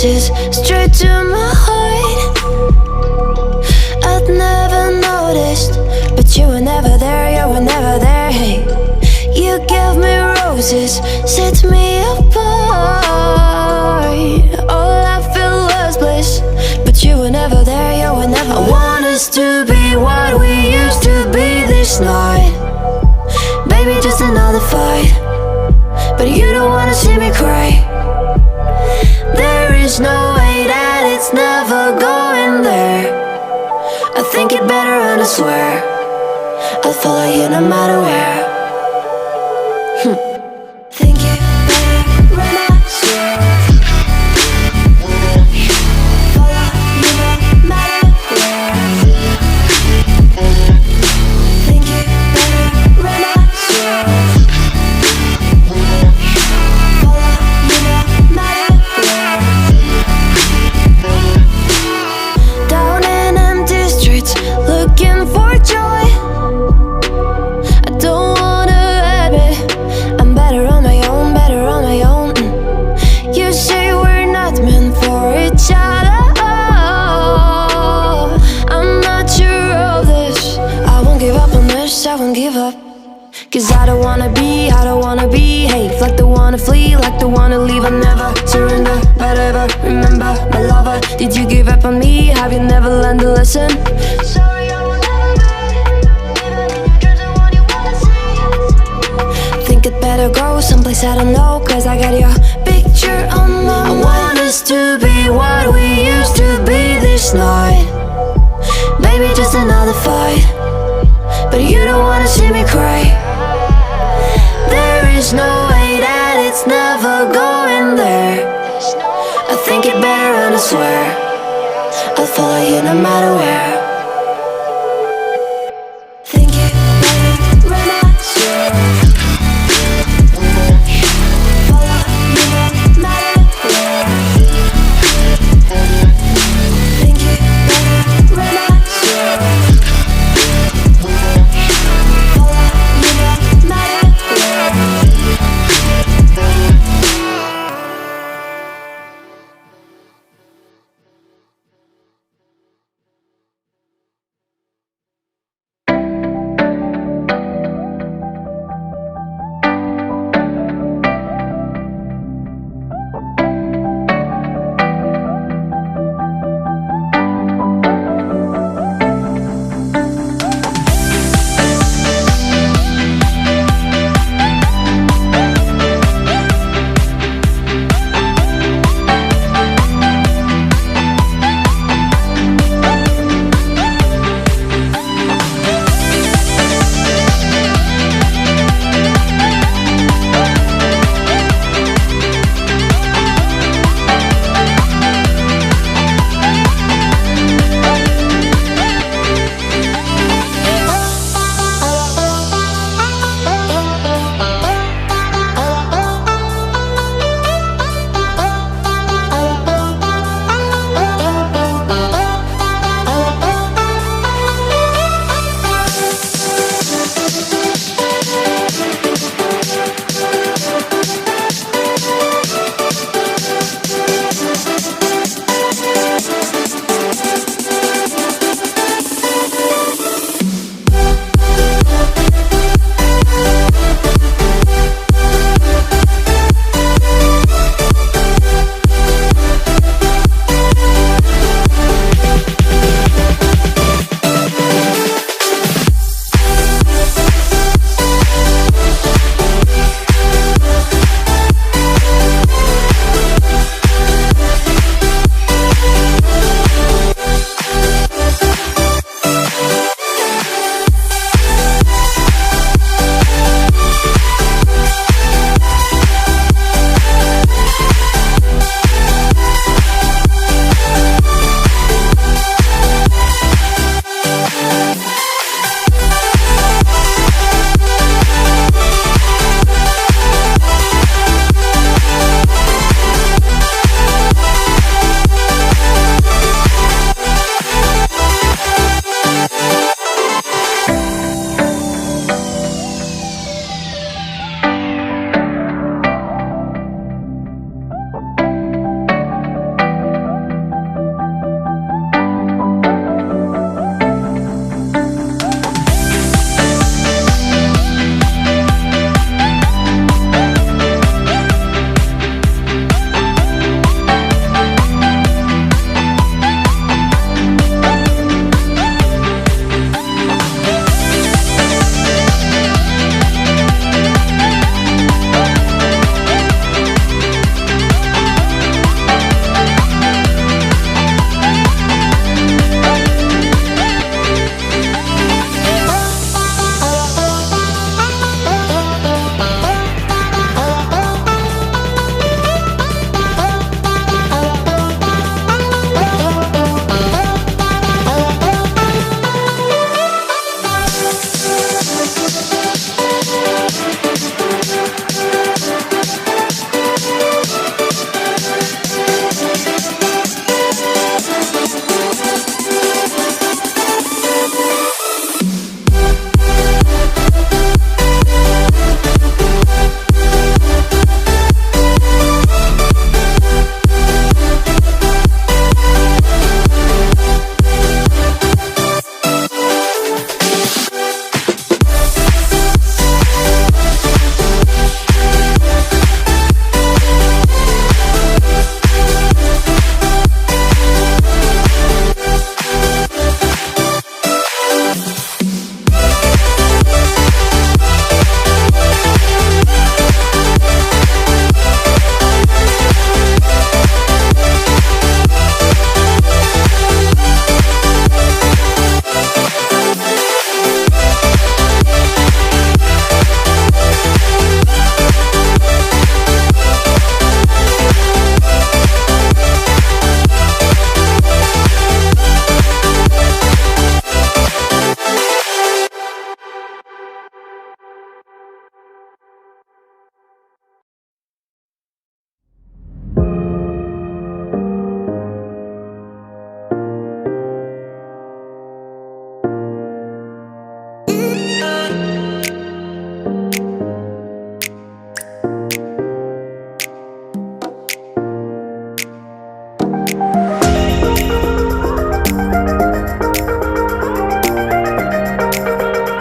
roses straight to my heart. I'd never noticed, but you were never there, you were never there. Hey, you gave me roses, set me apart. All I feel was bliss, but you were never there, you were never there. I want us to be what we used to be this night. Baby, just another fight, but you don't wanna see me cry. There is no way that it's never going there. I think it better and I swear I'll follow you no matter where. Think it better and I swear follow you no matter where. Think it better and I swear follow you no matter where. Down in empty streets, looking for joy. I don't wanna admit I'm better on my own, better on my own. You say we're not meant for each other. I'm not sure of this. I won't give up on this, I won't give up. Cause I don't wanna be, I don't wanna behave like the wanna flee, like the wanna leave. I'll never surrender, but ever remember my lover. Did you give up on me? Have you never learned to listen? Sorry, I will never be even in your dreams the one you wanna see. Think it better go someplace I don't know, cause I got your picture on my mind. I want us to be what we used to be this night. Baby, just another fight, but you don't wanna see me cry. There is no way that it's never going there. I think it better and I swear I'll follow you no matter where.